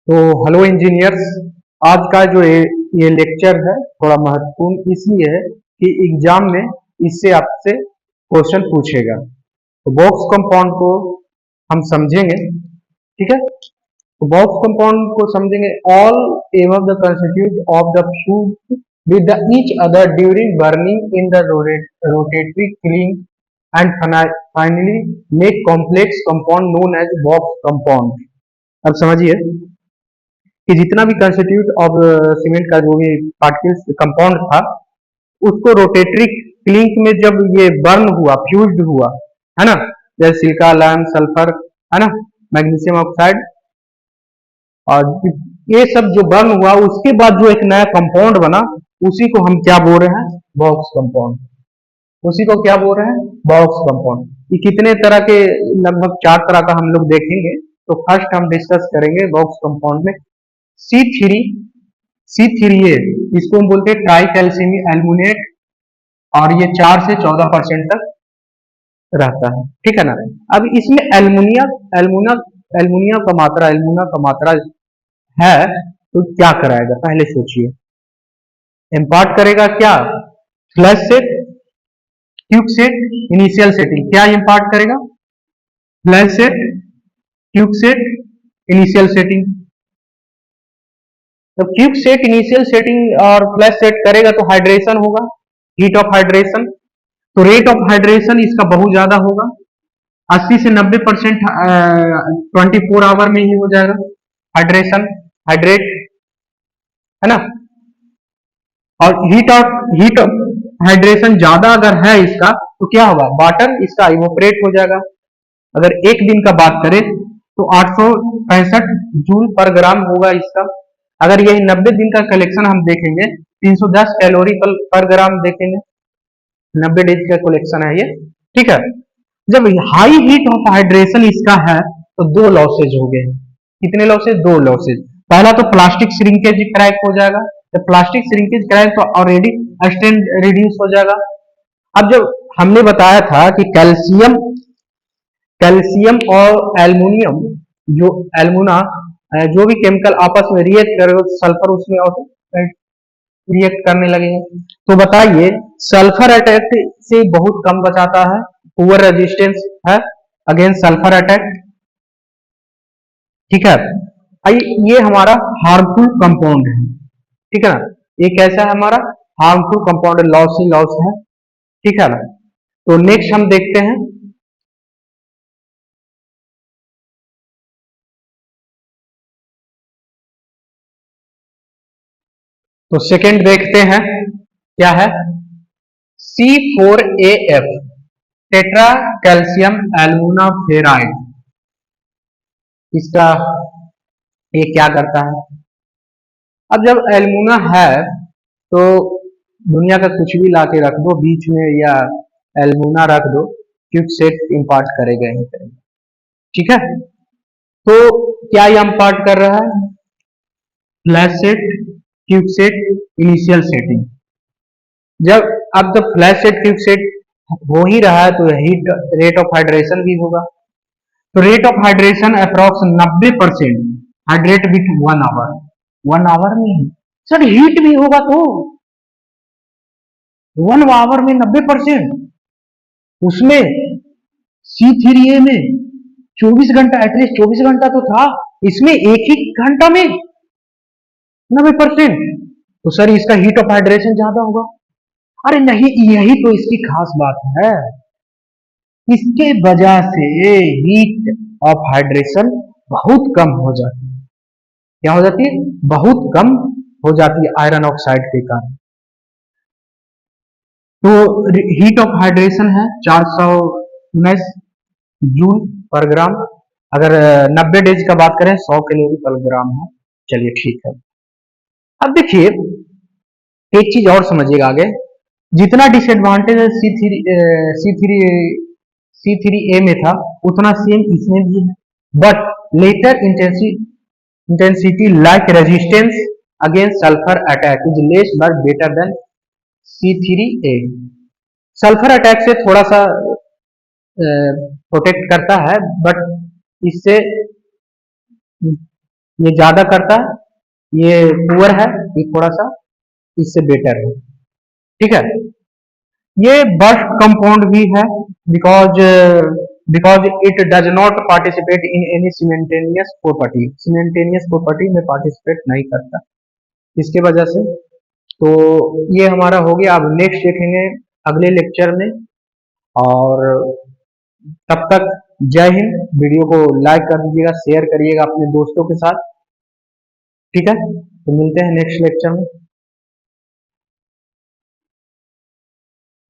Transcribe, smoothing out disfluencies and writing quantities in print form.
तो hello engineers. आज का जो ये लेक्चर है थोड़ा महत्वपूर्ण इसलिए है कि एग्जाम में इससे आपसे क्वेश्चन पूछेगा। तो बॉक्स कंपाउंड को हम समझेंगे, ठीक है। तो बॉक्स कंपाउंड को समझेंगे। All above the constitute of the fuse with the each other during burning in the rotatory kiln and finally make complex compound known as box compound। अब समझिए कि जितना भी कंस्टिट्यूट ऑफ सीमेंट का जो भी पार्टिकल्स कंपाउंड था उसको रोटेटरी क्लिंक में जब ये बर्न हुआ, फ्यूज्ड हुआ, है ना, जैसे सिलिका, लैम, सल्फर, है ना, मैग्नीशियम ऑक्साइड, और ये सब जो बर्न हुआ उसके बाद जो एक नया कंपाउंड बना उसी को हम क्या बोल रहे हैं? Box compound. उसी को क्या बोल रहे हैं? Box compound. ये कितने तरह के, लगभग 4 तरह का हम लोग देखेंगे। तो फर्स्ट हम डिस्कस करेंगे बॉक्स कंपाउंड में C3, C3A, इसको हम बोलते हैं ट्राई कैल्शियम एल्यूमिनेट, और ये 4 से 14% तक रहता है, ठीक है ना। अब इसमें एल्युमिनियम एल्युमिनियम एल्युमिनियम का मात्रा है, तो क्या कराएगा पहले सोचिए। इम्पार्ट करेगा क्या? Flash set, cube set, initial setting. क्या इम्पार्ट करेगा? Flash set, cube set, initial setting. तो क्यूब सेट, इनिशियल सेटिंग और फ्लैश सेट करेगा तो हाइड्रेशन होगा, हीट ऑफ हाइड्रेशन। तो रेट ऑफ हाइड्रेशन इसका बहुत ज्यादा होगा, 80 से 90%। 24 आवर में ही हो जाएगा हाइड्रेशन, हाइड्रेट, है ना। और हीट ऑफ हाइड्रेशन ज्यादा अगर है इसका तो क्या होगा? वाटर इसका इवोपरेट हो जाएगा। अगर एक दिन का बात करें तो 865 जूल पर ग्राम होगा इसका। अगर यही 90 दिन का कलेक्शन हम देखेंगे, 310 कैलोरी पर ग्राम देखेंगे। 90 डेज का कलेक्शन है ये, ठीक है। जब हाई हीट ऑफ हाइड्रेशन इसका है तो दो लॉसेज हो गए। कितने लॉसेज? दो लॉसेज। पहला तो प्लास्टिक श्रिंकेज क्रैक हो जाएगा। जब प्लास्टिक श्रिंकेज क्रैक तो ऑलरेडी स्ट्रेन रिड्यूस हो जाएगा। अब जब हमने बताया था कि कैल्शियम कैल्शियम और एल्युमिनियम, जो एल्युमिना जो भी केमिकल आपस में रिएक्ट करे सल्फर उसमें रिएक्ट करने लगेंगे। तो बताइए, सल्फर अटैक से बहुत कम बचाता है, पुअर रेजिस्टेंस है अगेंस्ट सल्फर अटैक, ठीक है। ये हमारा हार्मफुल कंपाउंड है, ठीक है ना। ये कैसा है? हमारा हार्मफुल कंपाउंड, लॉस ही लॉस है, ठीक है ना। तो नेक्स्ट हम देखते हैं। तो सेकंड देखते हैं क्या है। C4AF, tetra calcium alumina ferrite. इसका ये क्या करता है? अब जब एल्यूमिना है तो दुनिया का कुछ भी लाके रख दो बीच में या एल्यूमिना रख दो, क्विक सेट इम्पार्ट करेगा ही करेगा, ठीक है। तो क्या ये इम्पार्ट कर रहा है? Flash set, quick set, initial setting. जब अब जब फ्लैश सेट, क्विक सेट हो ही रहा है तो हीट रेट ऑफ हाइड्रेशन भी होगा। तो rate of hydration approx 90%, hydrate with 1 hour. 1 hour में ही सर हीट भी होगा तो 1 आवर में 90%, उसमें C3A में 24 घंटा, एटलीस्ट 24 घंटा तो था, इसमें एक ही घंटा में 90%। तो सर इसका हीट ऑफ हाइड्रेशन ज्यादा होगा। अरे नहीं, यही तो इसकी खास बात है। इसके वजह से हीट ऑफ हाइड्रेशन बहुत कम हो जाती है। क्या हो जाती है? बहुत कम हो जाती है आयरन ऑक्साइड के कारण। तो हीट ऑफ हाइड्रेशन है 419 जूल पर ग्राम। अगर 90 डेज का बात करें 100 कैलोरी पर ग्राम है। चलिए ठीक है। अब देखिए एक चीज और समझिएगा आगे। जितना डिसएडवांटेज सी थ्री ए में था उतना सेम इसमें भी है, but later intensity like resistance against sulphur attack is less but better than C3A। Sulphur attack से थोड़ा सा प्रोटेक्ट करता है, बट इससे ये ज्यादा करता है, ये पुअर है, ये थोड़ा सा इससे बेटर है। ठीक है, ये बर्स्ट कंपाउंड भी है because because it does not participate in any cementitious property, cementitious property में पार्टिसिपेट नहीं करता, इसके वजह से। तो ये हमारा हो गया। अब नेक्स्ट देखेंगे अगले लेक्चर में, और तब तक जय हिंद। वीडियो को लाइक कर दीजिएगा, शेयर करिएगा अपने दोस्तों के साथ। ठीक है, तो मिलते हैं नेक्स्ट लेक्चर में।